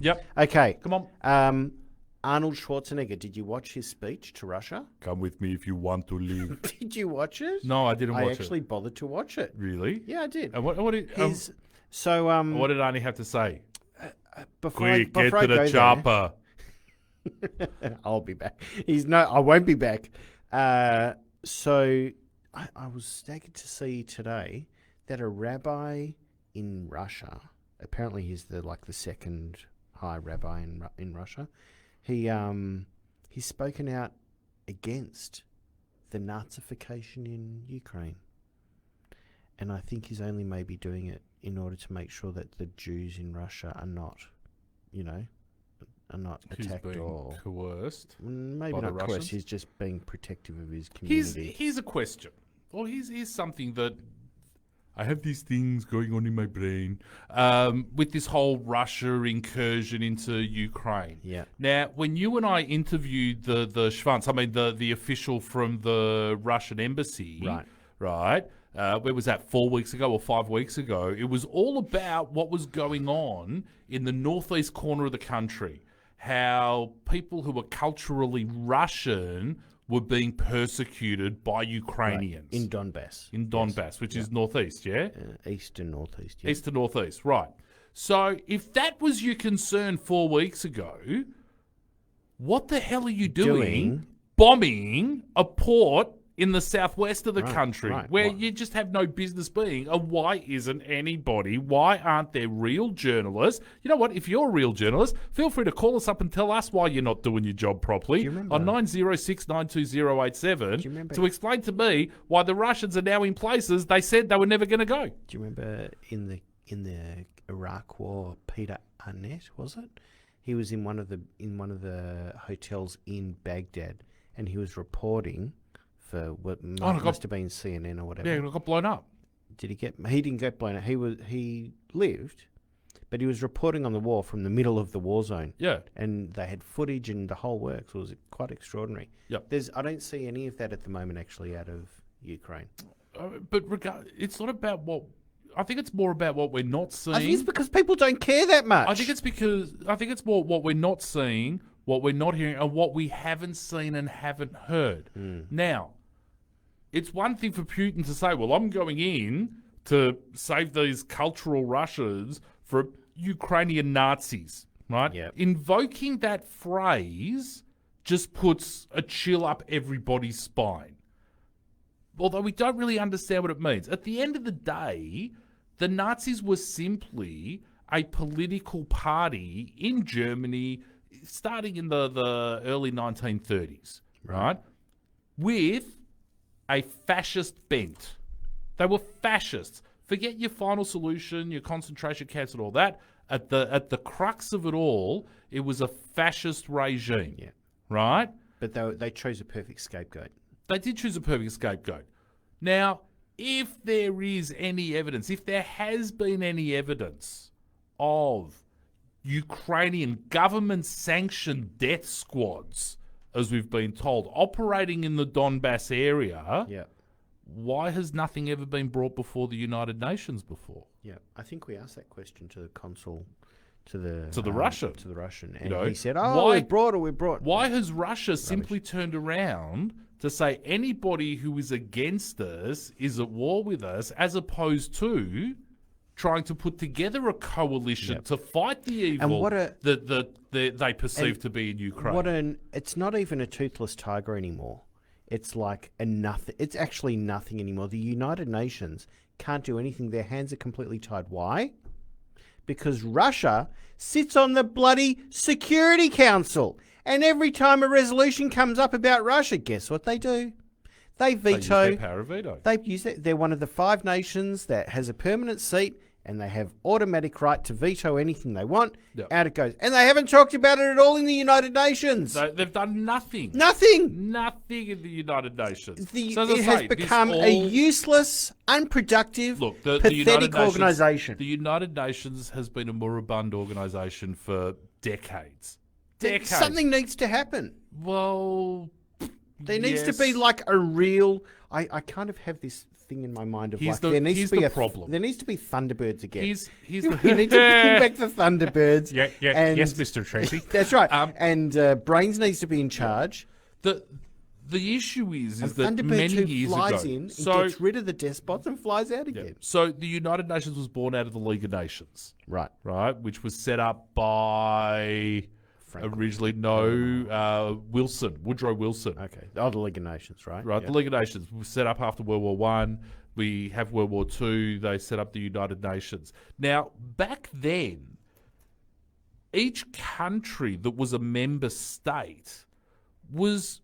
Yep. Okay. Come on. Arnold Schwarzenegger, did you watch his speech to Russia? Come with me if you want to live. Did you watch it? No, I didn't watch I actually bothered to watch it. it. Really? Yeah, I did. And what did Arnie have to say? Before Quick, I, get before to I the go chopper. there, I'll be back. I won't be back. So I was staggered to see today that a rabbi in Russia, apparently he's the second high rabbi in Russia. He's spoken out against the Nazification in Ukraine, and I think he's only maybe doing it in order to make sure that the Jews in Russia are not, attacked or coerced. Maybe by the not coerced. Russians? He's just being protective of his community. Here's a question. Well, here's something that I have these things going on in my brain with this whole Russia incursion into Ukraine. Yeah. Now, when you and I interviewed the Schwanz, I mean the official from the Russian embassy, right? Where was that, 4 weeks ago or 5 weeks ago? It was all about what was going on in the northeast corner of the country, how people who were culturally Russian were being persecuted by Ukrainians. In Donbass. In Donbass, which is northeast, yeah? East and northeast, yeah. East to northeast, right. So if that was your concern 4 weeks ago, what the hell are you doing bombing a port in the southwest of the country where you just have no business being? And why isn't anybody? Why aren't there real journalists? You know what? If you're a real journalist, feel free to call us up and tell us why you're not doing your job properly on 906-92087 to explain to me why the Russians are now in places they said they were never going to go. Do you remember in the Iraq War, Peter Arnett, was it? He was in one of the hotels in Baghdad, and he was reporting for what must have been CNN or whatever. Yeah, it got blown up. Did he get? He didn't get blown up. He lived, but he was reporting on the war from the middle of the war zone. Yeah, and they had footage and the whole works. It was quite extraordinary. Yep. I don't see any of that at the moment actually out of Ukraine. But it's not about what. I think it's more about what we're not seeing. I think it's because people don't care that much. I think it's more what we're not seeing, what we're not hearing, and what we haven't seen and haven't heard. Now, it's one thing for Putin to say, well, I'm going in to save these cultural Russians for Ukrainian Nazis, right? Yep. Invoking that phrase just puts a chill up everybody's spine. Although we don't really understand what it means. At the end of the day, the Nazis were simply a political party in Germany starting in the early 1930s, right? With a fascist bent. They were fascists. Forget your final solution, your concentration camps and all that. At the crux of it all, it was a fascist regime, right? But they chose a perfect scapegoat. They did choose a perfect scapegoat. Now, if there is any evidence, if there has been any evidence of Ukrainian government-sanctioned death squads, as we've been told, operating in the Donbass area, why has nothing ever been brought before the United Nations before? Yeah, I think we asked that question to the consul, to the Russian, and he said, we brought. Why has Russia simply turned around to say anybody who is against us is at war with us, as opposed to trying to put together a coalition to fight the evil that they perceive to be in Ukraine? It's not even a toothless tiger anymore. It's like a nothing. It's actually nothing anymore. The United Nations can't do anything. Their hands are completely tied. Why? Because Russia sits on the bloody Security Council. And every time a resolution comes up about Russia, guess what they do? They veto. They use their power of veto. They use it. They're one of the 5 nations that has a permanent seat, and they have automatic right to veto anything they want. Out it goes. And they haven't talked about it at all in the United Nations. They've done nothing. Nothing. Nothing in the United Nations. It has become a useless, unproductive, pathetic organisation. The United Nations has been a moribund organisation for decades. Something needs to happen. Well, There needs to be Yes. like a real. I kind of have this thing in my mind of Here's like the- there needs here's to be the a problem. There needs to be Thunderbirds again. Here's we the need to bring back the Thunderbirds. and- yes, Mr. Tracy. That's right. Um, and Brains needs to be in charge. The issue is And that Thunderbird many 2 years flies ago, in and so gets rid of the despots and flies out yeah, again. so the United Nations was born out of the League of Nations, Right. right? Which was set up by originally Woodrow Wilson. Okay. Oh, the League of Nations, right? Right, Yeah. the League of Nations was set up after World War One. We have World War Two. They set up the United Nations. Now, back then, each country that was a member state was,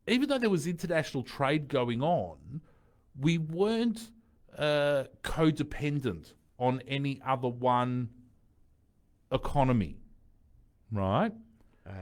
even though there was international trade going on, we weren't codependent on any other one economy, right?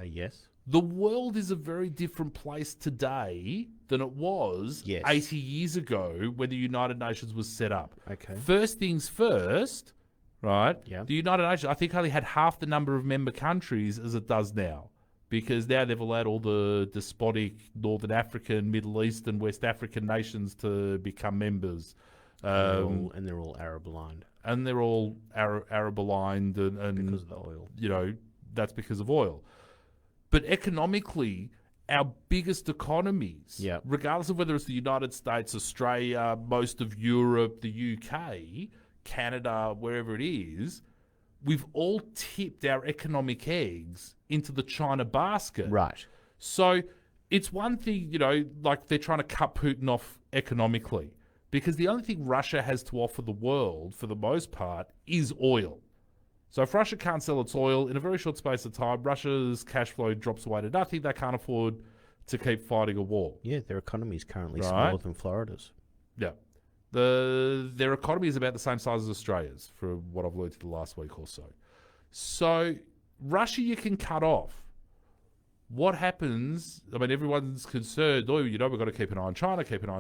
Yes. The world is a very different place today than it was Yes. 80 years ago when the United Nations was set up. Okay. First things first, right? Yeah. The United Nations, I think, only had half the number of member countries as it does now, because now they've allowed all the despotic Northern African, Middle Eastern, West African nations to become members. And they're all Arab aligned And they're all Arab aligned, and because of the oil. you know, that's because of oil. But economically, our biggest economies, Yeah. regardless of whether it's the United States, Australia, most of Europe, the UK, Canada, wherever it is, we've all tipped our economic eggs into the China basket. Right. So it's one thing, you know, like they're trying to cut Putin off economically, because the only thing Russia has to offer the world, for the most part, is oil. So if Russia can't sell its oil in a very short space of time, Russia's cash flow drops away to nothing. They can't afford to keep fighting a war. Yeah, their economy is currently Right. smaller than Florida's. Yeah. Their economy is about the same size as Australia's, for what I've learned in the last week or so. So Russia you can cut off. What happens? I mean, everyone's concerned, oh, you know, we've got to keep an eye on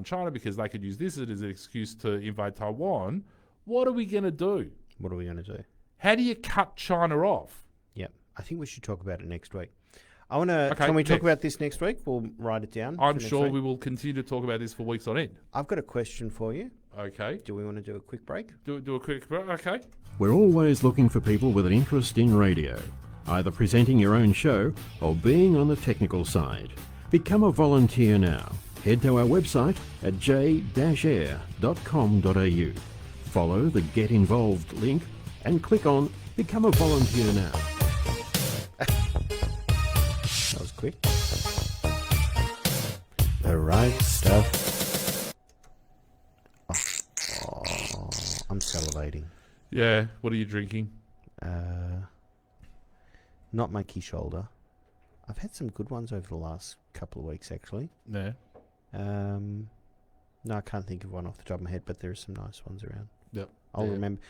China, because they could use this as an excuse to invade Taiwan. What are we going to do? What are we going to do? How do you cut China off? Yeah, I think we should talk about it next week. I want to. Okay, Can we talk next. about this next week? We'll write it down. I'm for next sure week. we will continue to talk about this for weeks on end. I've got a question for you. Okay. Do we want to do a quick break? Do a quick... Okay. We're always looking for people with an interest in radio, either presenting your own show or being on the technical side. Become a volunteer now. Head to our website at j-air.com.au. Follow the Get Involved link and click on Become a Volunteer Now. That was quick. The right stuff. Oh, I'm salivating. Yeah. What are you drinking? Not my key shoulder. I've had some good ones over the last couple of weeks, actually. Yeah. No, I can't think of one off the top of my head, but there are some nice ones around. Yep. I'll Yeah. remember.